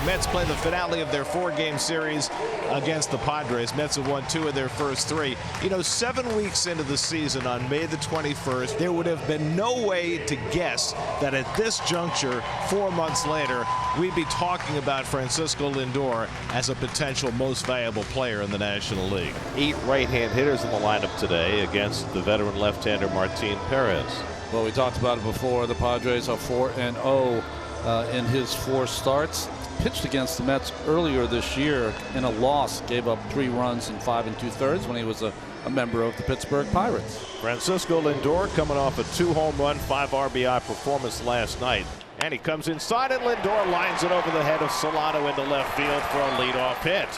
The Mets play the finale of their 4-game series against the Padres. Mets have won 2 of their first 3. You know, 7 weeks into the season on May the 21st, there would have been no way to guess that at this juncture, 4 months later, we'd be talking about Francisco Lindor as a potential most valuable player in the National League. 8 right-hand hitters in the lineup today against the veteran left-hander Martin Perez. Well, we talked about it before. The Padres are 4-0 in his 4 starts. Pitched against the Mets earlier this year in a loss. Gave up 3 runs in 5 2/3 when he was a member of the Pittsburgh Pirates. Francisco Lindor coming off a 2-home run, 5 RBI performance last night. And he comes inside, and Lindor lines it over the head of Solano into left field for a leadoff hit.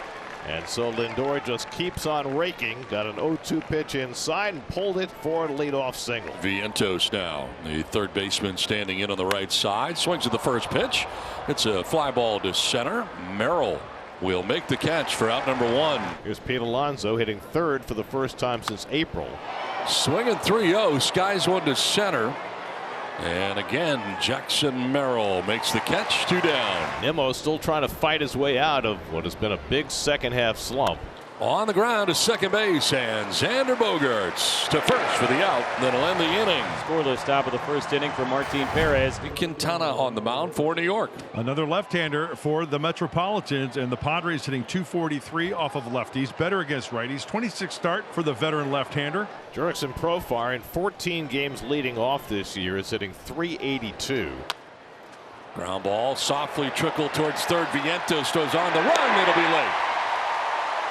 And so Lindor just keeps on raking. Got an 0-2 pitch inside and pulled it for a leadoff single. Vientos now, the third baseman standing in on the right side. Swings at the first pitch. It's a fly ball to center. Merrill will make the catch for out number 1. Here's Pete Alonso hitting third for the first time since April. Swinging 3-0. Skies one to center. And again, Jackson Merrill makes the catch. 2 down. Nimmo still trying to fight his way out of what has been a big second half slump. On the ground to second base, and Xander Bogaerts to first for the out. That'll end the inning. Scoreless top of the first inning for Martin Perez. Quintana on the mound for New York. Another left-hander for the Metropolitans, and the Padres hitting .243 off of lefties. Better against righties. 26 start for the veteran left-hander. Jurickson Profar in 14 games leading off this year is hitting .382. Ground ball softly trickled towards third. Vientos throws on the run. It'll be late.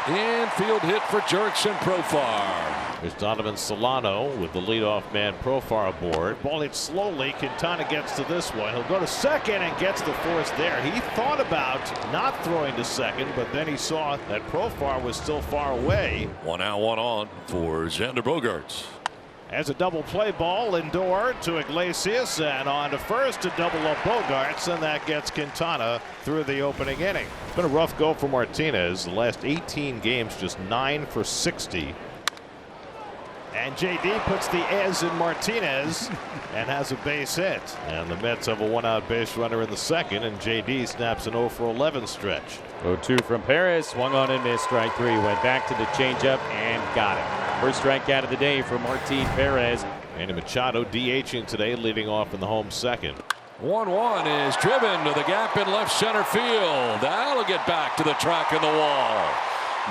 Infield hit for Jurickson Profar. There's Donovan Solano with the leadoff man Profar aboard. Ball hit slowly. Quintana gets to this one. He'll go to second and gets the force there. He thought about not throwing to second, but then he saw that Profar was still far away. 1 out, 1 on for Xander Bogaerts. As a double play ball, Lindor to Iglesias and on to first to double up Bogaerts, and that gets Quintana through the opening inning. It's been a rough go for Martinez. The last 18 games, just 9 for 60. And JD puts the ez in Martinez and has a base hit. And the Mets have a 1-out base runner in the second, and JD snaps an 0 for 11 stretch. 0-2 from Perez. Swung on and missed. Strike 3. Went back to the changeup and got it. First strikeout of the day for Martin Perez. Manny Machado DHing today, leading off in the home second. 1-1 is driven to the gap in left center field. That'll get back to the track in the wall.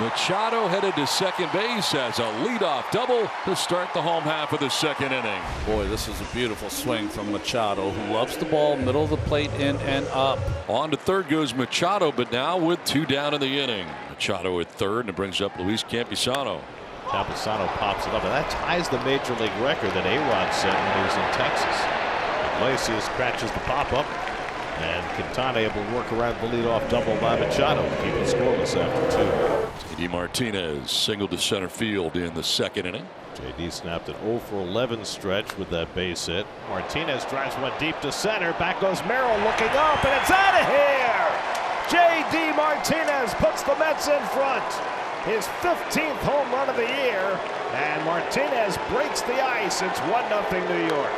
Machado headed to second base as a leadoff double to start the home half of the second inning. Boy, this is a beautiful swing from Machado, who loves the ball middle of the plate, in and up. On to third goes Machado, but now with 2 down in the inning. Machado at third, and it brings up Luis Campusano. Campusano pops it up, and that ties the major league record that A-Rod set when he was in Texas. Iglesias scratches the pop-up, and Quintana able to work around the leadoff double by Machado, keep it scoreless after 2. JD Martinez singled to center field in the second inning. JD snapped an 0 for 11 stretch with that base hit. Martinez drives one deep to center. Back goes Merrill looking up, and it's out of here! JD Martinez puts the Mets in front. His 15th home run of the year, and Martinez breaks the ice. It's 1-0 New York.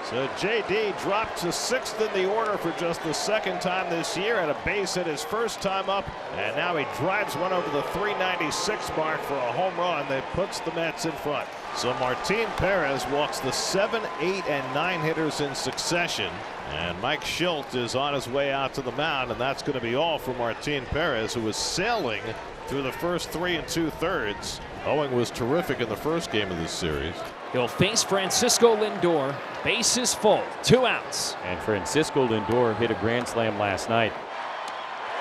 So JD dropped to 6th in the order for just the 2nd time this year, had a base hit his first time up, and now he drives one over the 396 mark for a home run that puts the Mets in front. So Martin Perez walks the 7, 8, and 9 hitters in succession, and Mike Shildt is on his way out to the mound, and that's going to be all for Martin Perez, who was sailing through the first 3 2/3. Owing was terrific in the first game of this series. He'll face Francisco Lindor. Bases full. 2 outs. And Francisco Lindor hit a grand slam last night.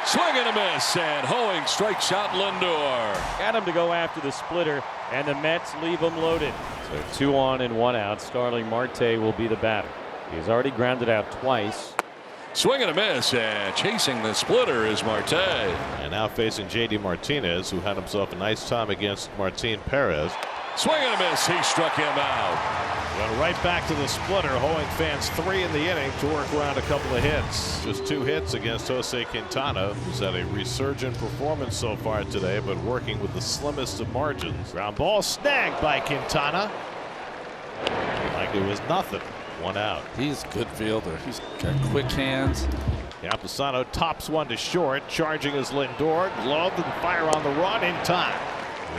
Swing and a miss, and Hoeing strikes out Lindor. Got him to go after the splitter, and the Mets leave him loaded. So 2 on and 1 out. Starling Marte will be the batter. He's already grounded out twice. Swing and a miss, and chasing the splitter is Marte. And now facing JD Martinez, who had himself a nice time against Martin Perez. Swing and a miss, he struck him out. Went right back to the splitter. Hoeing fans 3 in the inning to work around a couple of hits. Just 2 hits against Jose Quintana, who's had a resurgent performance so far today, but working with the slimmest of margins. Ground ball snagged by Quintana. Like it was nothing. 1 out. He's a good fielder. He's got quick hands. Camposano tops one to short. Charging is Lindor. Glove and fire on the run in time.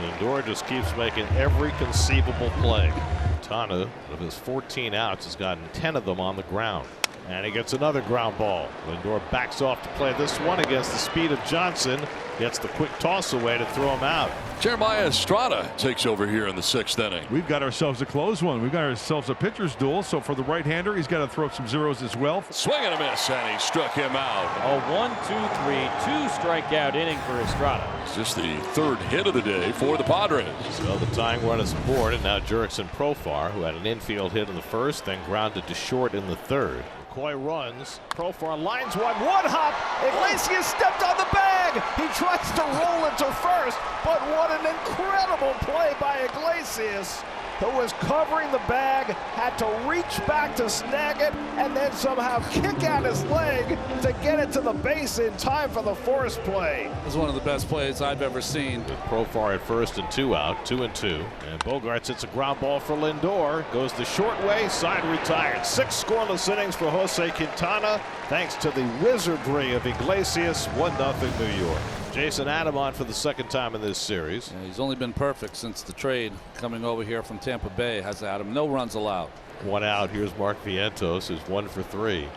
Lindor just keeps making every conceivable play. Quintana, of his 14 outs, has gotten 10 of them on the ground. And he gets another ground ball. Lindor backs off to play this one against the speed of Johnson. Gets the quick toss away to throw him out. Jeremiah Estrada takes over here in the 6th inning. We've got ourselves a close one. We've got ourselves a pitcher's duel. So for the right-hander, he's got to throw some zeros as well. Swing and a miss, and he struck him out. A 1-2-3, 2-strikeout inning for Estrada. It's just the 3rd hit of the day for the Padres. So the tying run is aboard, and now Jurickson Profar, who had an infield hit in the 1st, then grounded to short in the 3rd. McCoy runs. Profar lines one hop. Iglesias stepped on the bag. He tries to roll it to first, but what an incredible play by Iglesias, who was covering the bag, had to reach back to snag it, and then somehow kick out his leg to get it to the base in time for the forced play. It was one of the best plays I've ever seen. With Profar at first and 2 out, 2-2. And Bogaerts hits a ground ball for Lindor. Goes the short way, side retired. 6 scoreless innings for Jose Quintana, thanks to the wizardry of Iglesias. 1-0 New York. Jason Adam on for the 2nd time in this series. Yeah, he's only been perfect since the trade coming over here from Tampa Bay. Has Adam. No runs allowed. 1 out. Here's Mark Vientos, who's 1 for 3.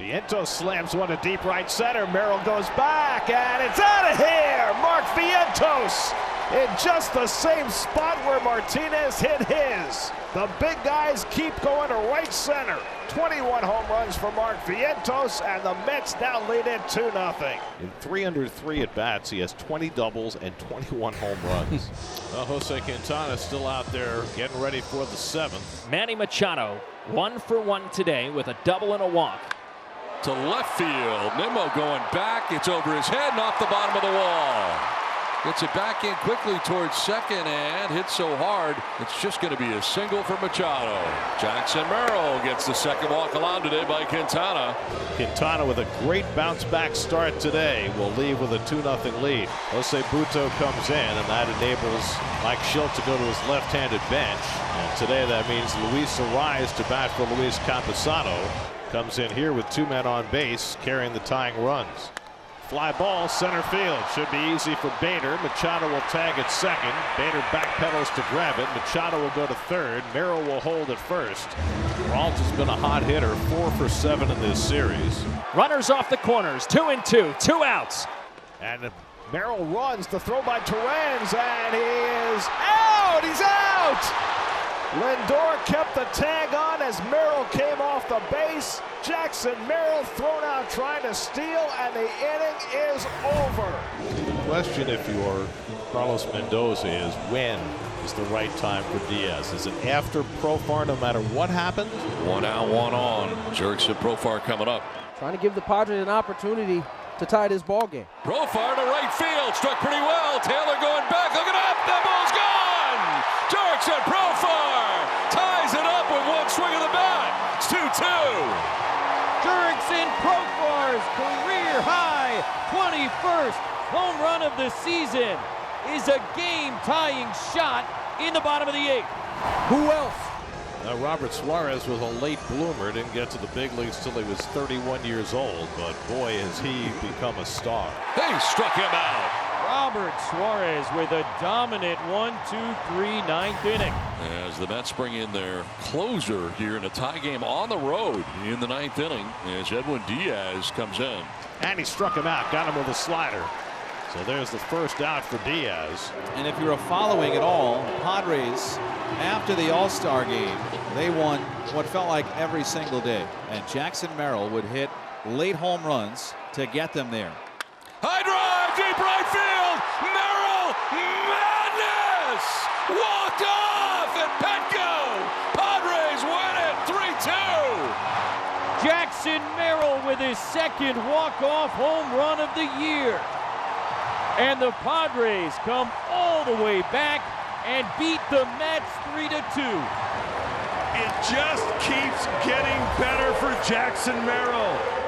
Vientos slams one to deep right center. Merrill goes back, and it's out of here. Mark Vientos in just the same spot where Martinez hit his. The big guys keep going to right center. 21 home runs for Mark Vientos, and the Mets now lead it 2-0. In 303 at-bats, he has 20 doubles and 21 home runs. Well, Jose Quintana still out there getting ready for the 7th. Manny Machado 1 for 1 today with a double and a walk. To left field. Nimmo going back. It's over his head and off the bottom of the wall. Gets it back in quickly towards second and hits so hard it's just going to be a single for Machado. Jackson Merrill gets the 2nd walk allowed today by Quintana. Quintana with a great bounce back start today will leave with a 2-0 lead. Jose Butto comes in, and that enables Mike Schilt to go to his left-handed bench. And today that means Luis Suarez to bat for Luis Camposano. Comes in here with 2 men on base, carrying the tying runs. Fly ball, center field. Should be easy for Bader. Machado will tag at 2nd. Bader backpedals to grab it. Machado will go to 3rd. Merrill will hold at 1st. Brault has been a hot hitter, 4 for 7 in this series. Runners off the corners, 2-2, 2 outs. And Merrill runs, the throw by Torrens, and he is out! He's out! Lindor kept the tag on as Merrill came off the base. Jackson Merrill thrown out trying to steal, and the inning is over. The question, if you're Carlos Mendoza, is when is the right time for Diaz? Is it after Profar no matter what happens? 1 out, 1 on. Jurickson Profar coming up. Trying to give the Padres an opportunity to tie this ball game. Profar to right field. Struck pretty well. Taylor going back. Look at that. That ball's gone. Jurickson Profar ties it up with 1 swing of the bat. It's 2-2. Jurickson Profar's career-high 21st home run of the season is a game-tying shot in the bottom of the 8th. Who else? Robert Suarez was a late bloomer, didn't get to the big leagues till he was 31 years old, but boy, has he become a star. They struck him out. Robert Suarez with a dominant 1-2-3 9th inning. As the Mets bring in their closer here in a tie game on the road in the 9th inning, as Edwin Diaz comes in. And he struck him out, got him with a slider. So there's the 1st out for Diaz. And if you're following it all, Padres, after the All-Star game, they won what felt like every single day. And Jackson Merrill would hit late home runs to get them there. High drive, deep right field. Merrill, madness! Walked off at Petco. Padres win it 3-2. Jackson Merrill with his 2nd walk-off home run of the year. And the Padres come all the way back and beat the Mets 3-2. It just keeps getting better for Jackson Merrill.